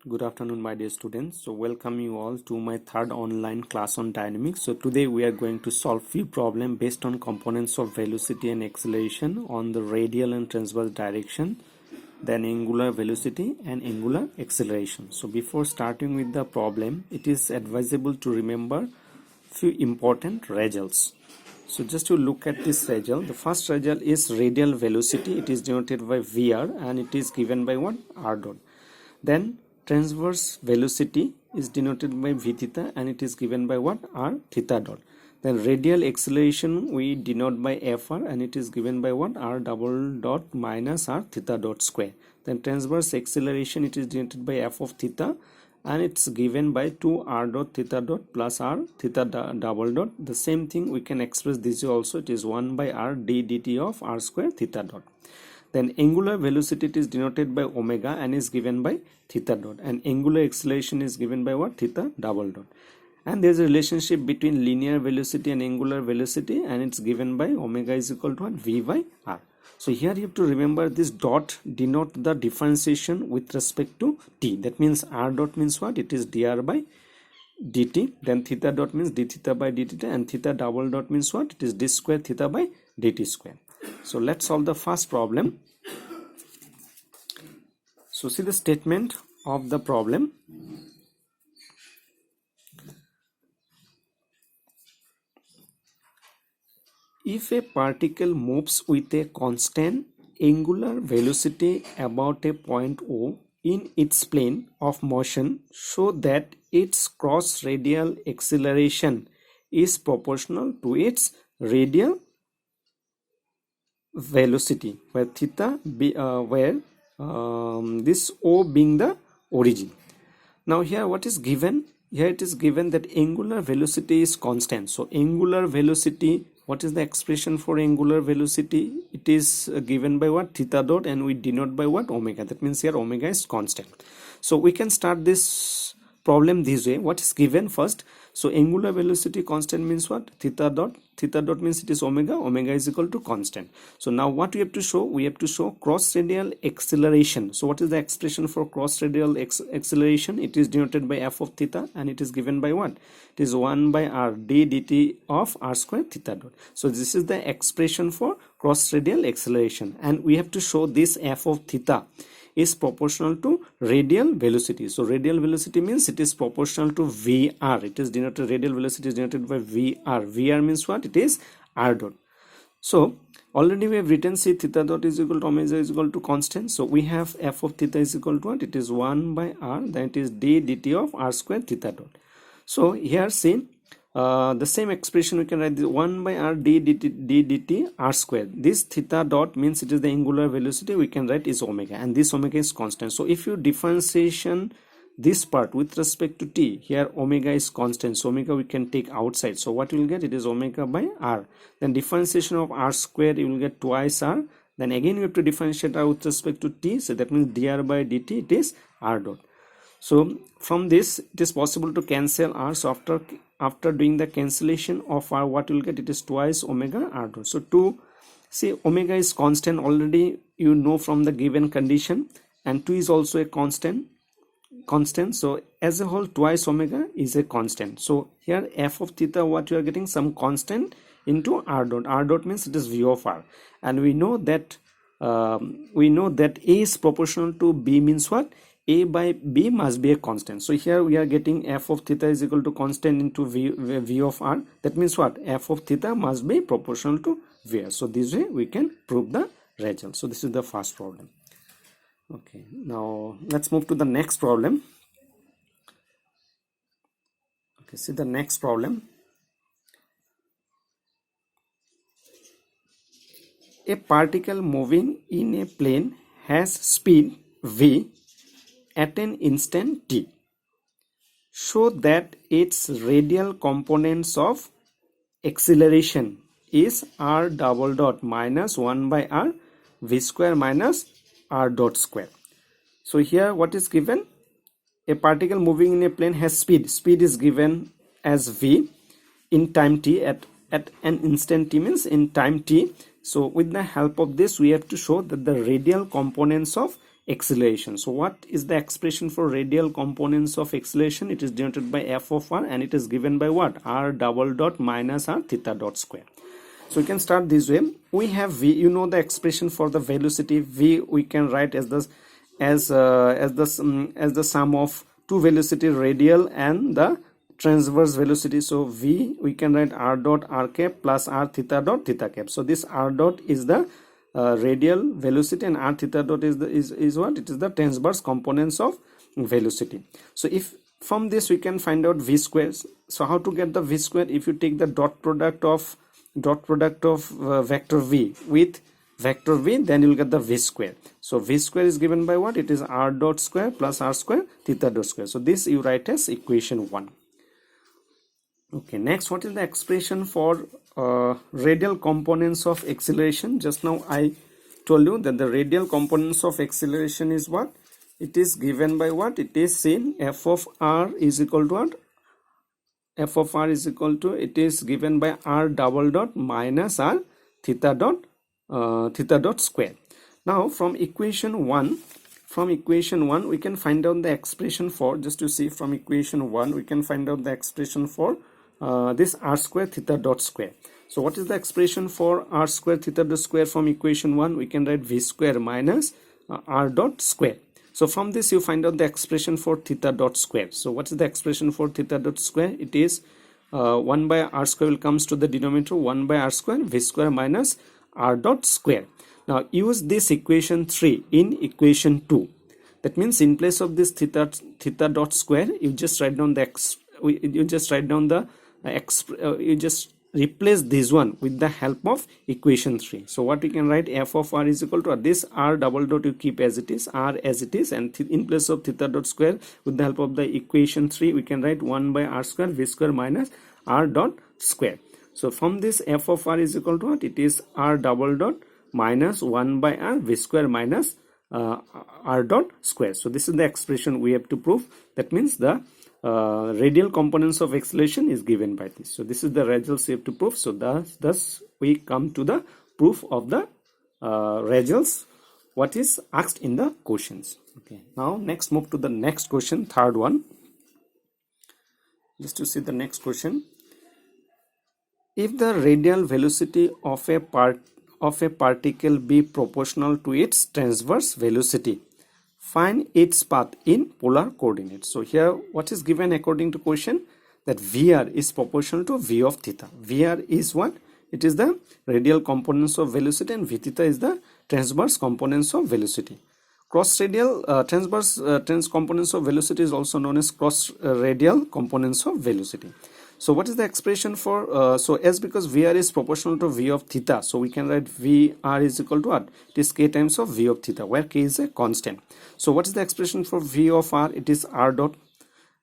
Good afternoon, my dear students. So welcome you all to my third online class on dynamics. So today we are going to solve few problems based on components of velocity and acceleration on the radial and transverse direction, then angular velocity and angular acceleration. So before starting with the problem, it is advisable to remember few important results. So just to look at this result, the first result is radial velocity. It is denoted by VR and it is given by what? R dot. Then transverse velocity is denoted by v theta and it is given by what? R theta dot. Then radial acceleration we denote by fr and it is given by what? R double dot minus R theta dot square. Then transverse acceleration it is denoted by f of theta and it's given by 2 R dot theta dot plus R theta double dot. The same thing we can express this way also. It is 1 by R d dt of R square theta dot. Then angular velocity is denoted by omega and is given by theta dot, and angular acceleration is given by what? Theta double dot. And there is a relationship between linear velocity and angular velocity and it's given by omega is equal to what? V by R. So here you have to remember this dot denote the differentiation with respect to t. That means R dot means what? It is dr by dt. Then theta dot means d theta by d theta, and theta double dot means what? It is d square theta by dt square. So let's solve the first problem. So see the statement of the problem. If a particle moves with a constant angular velocity about a point O in its plane of motion, so that its cross radial acceleration is proportional to its radial velocity, where theta be this O being the origin. Now here what is given? Here it is given that angular velocity is constant. So angular velocity, what is the expression for angular velocity? It is given by what? Theta dot, and we denote by what? Omega. That means here omega is constant. So we can start this problem this way. What is given first? So angular velocity constant means what? Theta dot. Theta dot means it is omega. Omega is equal to constant. So now what we have to show? We have to show cross radial acceleration. So what is the expression for cross radial acceleration? It is denoted by f of theta and it is given by what? It is 1 by r d dt of r square theta dot. So this is the expression for cross radial acceleration, and we have to show this f of theta is proportional to radial velocity. So radial velocity means it is proportional to VR. It is denoted, radial velocity is denoted by VR. VR means what? It is R dot. So already we have written, see, theta dot is equal to omega is equal to constant. So we have f of theta is equal to what? It is 1 by R, then it is d dt of R square theta dot. So here see, the same expression we can write this 1 by r d dt r square. This theta dot means it is the angular velocity, we can write is omega, and this omega is constant. So if you differentiation this part with respect to t, here omega is constant, so omega we can take outside. So what you will get? It is omega by r. Then differentiation of r square, you will get twice r. Then again you have to differentiate r with respect to t, so that means dr by dt, it is r dot. So from this it is possible to cancel r. So after doing the cancellation of r, what you will get? It is twice omega r dot. So to see, omega is constant already you know from the given condition, and 2 is also a constant. So as a whole twice omega is a constant. So here f of theta, what you are getting? Some constant into r dot. R dot means it is v of r, and we know that a is proportional to b means what? A by b must be a constant. So here we are getting f of theta is equal to constant into v of r. That means what? F of theta must be proportional to v. So this way we can prove the result. So this is the first problem. Okay, now let's move to the next problem. Okay, see the next problem. A particle moving in a plane has speed v at an instant t. Show that its radial components of acceleration is r double dot minus 1 by r v square minus r dot square. So here what is given? A particle moving in a plane has speed. Speed is given as v in time t, at an instant t means in time t. So with the help of this we have to show that the radial components of acceleration. So what is the expression for radial components of acceleration? It is denoted by f of r, and it is given by what? R double dot minus r theta dot square. So we can start this way. We have v, you know the expression for the velocity. V we can write as the sum of two velocity, radial and the transverse velocity. So v we can write r dot r cap plus r theta dot theta cap. So this r dot is the radial velocity, and r theta dot is what? It is the transverse components of velocity. So if from this we can find out v squares. So how to get the v square? If you take the dot product of vector v with vector v, then you will get the v square. So v square is given by what? It is r dot square plus r square theta dot square. So this you write as equation 1. Okay, next, what is the expression for radial components of acceleration? Just now I told you that the radial components of acceleration is what? It is given by what? It is seen f of r is equal to what? F of r is equal to, it is given by r double dot minus r theta dot square. Now from equation 1 we can find out the expression for, just to see, from equation 1 we can find out the expression for this r square theta dot square. So what is the expression for r square theta dot square? From equation 1 we can write v square minus r dot square. So from this you find out the expression for theta dot square. So what is the expression for theta dot square? It is 1 by r square will comes to the denominator, 1 by r square v square minus r dot square. Now use this equation 3 in equation 2. That means in place of this theta dot square, you just write down the you just replace this one with the help of equation 3. So what we can write? F of r is equal to this r double dot you keep as it is, r as it is, and in place of theta dot square, with the help of the equation 3 we can write 1 by r square v square minus r dot square. So from this f of r is equal to what? It is r double dot minus 1 by r v square minus r dot square. So this is the expression we have to prove. That means the radial components of acceleration is given by this. So this is the results we have to prove. So thus we come to the proof of the results what is asked in the questions. Okay, now next move to the next question, third one. Just to see the next question. If the radial velocity of a particle be proportional to its transverse velocity, find its path in polar coordinates. So here what is given according to question? That Vr is proportional to v of theta. Vr is what? It is the radial components of velocity, and v theta is the transverse components of velocity. Cross radial trans components of velocity is also known as cross radial components of velocity. So what is the expression for so as because Vr is proportional to v of theta, so we can write Vr is equal to what? It is k times of v of theta, where k is a constant. So what is the expression for v of r? It is r dot,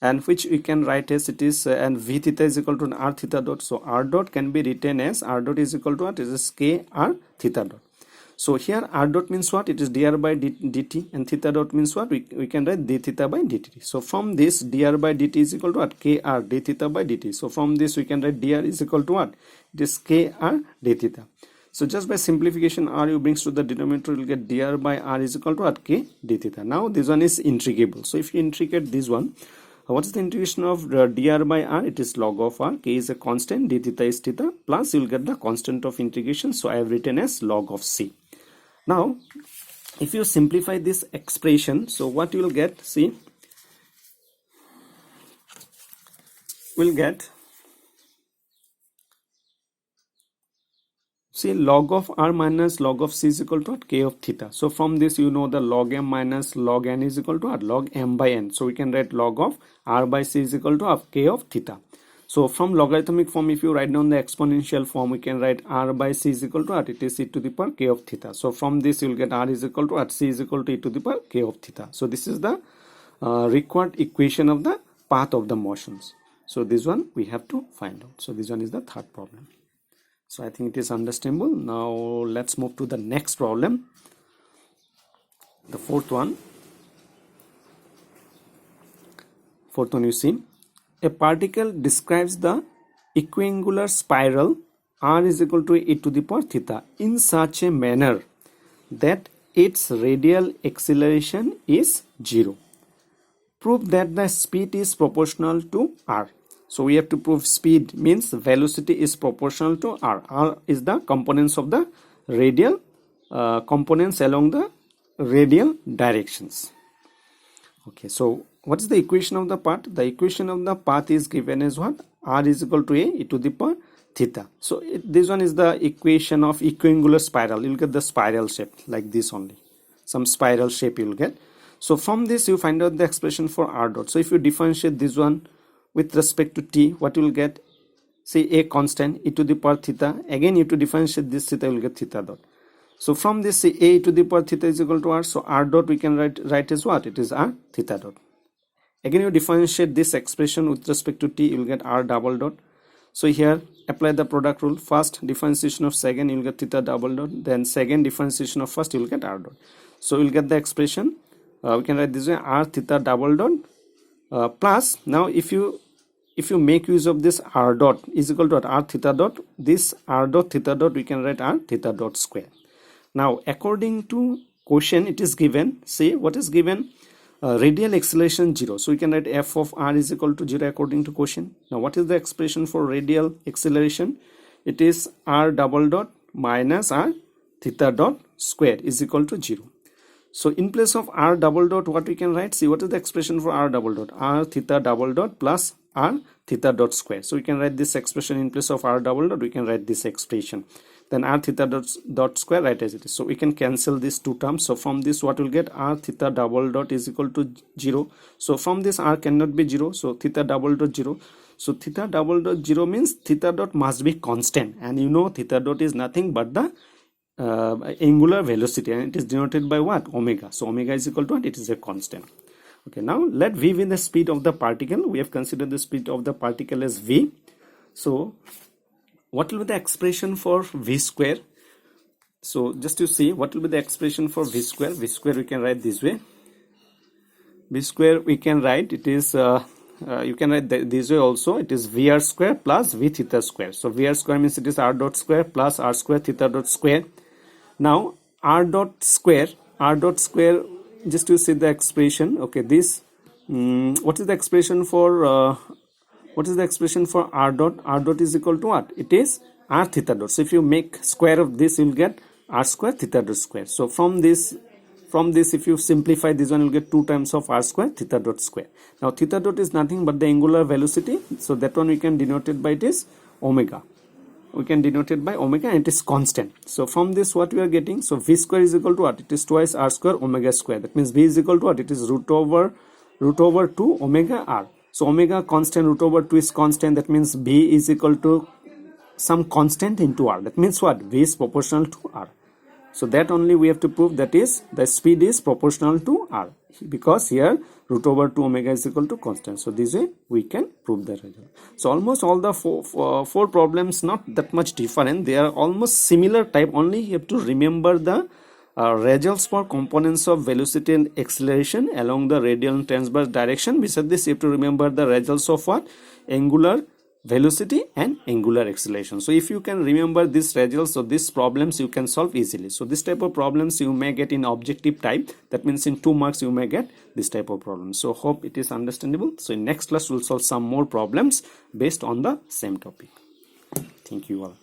and which we can write as it is and v theta is equal to an r theta dot. So r dot can be written as r dot is equal to what? It is k r theta dot. So here r dot means what? It is dr by dt, and theta dot means what? We can write d theta by dt. So from this dr by dt is equal to what? Kr d theta by dt. So from this we can write dr is equal to what? It is kr d theta. So just by simplification, r you brings to the denominator, you will get dr by r is equal to what? K d theta. Now this one is integrable. So if you integrate this one, what is the integration of dr by r? It is log of r. K is a constant, d theta is theta, plus you will get the constant of integration. So I have written as log of c. Now if you simplify this expression, so what you will get, see, we'll get, see, log of r minus log of c is equal to what? K of theta. So from this you know the log m minus log n is equal to what? Log m by n. So we can write log of r by c is equal to k of theta. So from logarithmic form, if you write down the exponential form, we can write r by c is equal to what? It is e to the power k of theta. So from this you will get r is equal to what? C is equal to e to the power k of theta. So this is the required equation of the path of the motions. So this one we have to find out. So this one is the third problem. So I think it is understandable. Now let's move to the next problem, the fourth one. Fourth one, you see, a particle describes the equiangular spiral r is equal to e to the power theta in such a manner that its radial acceleration is 0. Prove that the speed is proportional to r. So we have to prove speed means velocity is proportional to r. R is the components of the radial components along the radial directions. Okay, so what is the equation of the path? The equation of the path is given as what? R is equal to a e to the power theta. So this one is the equation of equiangular spiral. You'll get the spiral shape like this only. Some spiral shape you'll get. So from this you find out the expression for r dot. So if you differentiate this one with respect to t, what you will get? Say a constant e to the power theta. Again you have to differentiate this theta, you will get theta dot. So from this, say a to the power theta is equal to r. So r dot we can write as what? It is r theta dot. Again you differentiate this expression with respect to t, you will get r double dot. So here apply the product rule. First differentiation of second, you will get theta double dot. Then second differentiation of first, you will get r dot. So we will get the expression. We can write this way, r theta double dot plus. Now if you make use of this r dot is equal to r theta dot, this r dot theta dot we can write r theta dot square. Now according to question it is given, say what is given, radial acceleration 0. So we can write f of r is equal to 0 according to question. Now what is the expression for radial acceleration? It is r double dot minus r theta dot square is equal to 0. So in place of r double dot what we can write? See what is the expression for r double dot? R theta double dot plus r theta dot square. So we can write this expression in place of r double dot, we can write this expression. Then r theta dot square write as it is. So we can cancel these two terms. So from this what will get? R theta double dot is equal to 0. So from this r cannot be 0. So theta double dot 0. So theta double dot 0 means theta dot must be constant. And you know theta dot is nothing but the angular velocity, and it is denoted by what? Omega. So omega is equal to what? It is a constant. Okay, now let v be the speed of the particle. We have considered the speed of the particle as v. So what will be the expression for v square? So just to see what will be the expression for v square. V square we can write this way. V square we can write, it is you can write this way also. It is vr square plus v theta square. So vr square means it is r dot square plus r square theta dot square. Now r dot square, just to see the expression. Okay, this what is the expression for r dot? R dot is equal to what? It is r theta dot. So if you make square of this, you will get r square theta dot square. So from this if you simplify this one, you will get 2 times of r square theta dot square. Now theta dot is nothing but the angular velocity. So that one we can denote it by it is omega. We can denote it by omega, and it is constant. So from this what we are getting? So v square is equal to what? It is twice r square omega square. That means v is equal to what? It is root over 2 omega r. So omega constant, root over 2 is constant. That means b is equal to some constant into r. That means what? V is proportional to r. So that only we have to prove, that is the speed is proportional to r, because here root over 2 omega is equal to constant. So this way we can prove the result. So almost all the four problems not that much different. They are almost similar type. Only you have to remember the results for components of velocity and acceleration along the radial and transverse direction. Besides this, you have to remember the results of what? Angular velocity and angular acceleration. So if you can remember these results, so these problems you can solve easily. So this type of problems you may get in objective type. That means in 2 marks you may get this type of problems. So hope it is understandable. So in next class we'll solve some more problems based on the same topic. Thank you all.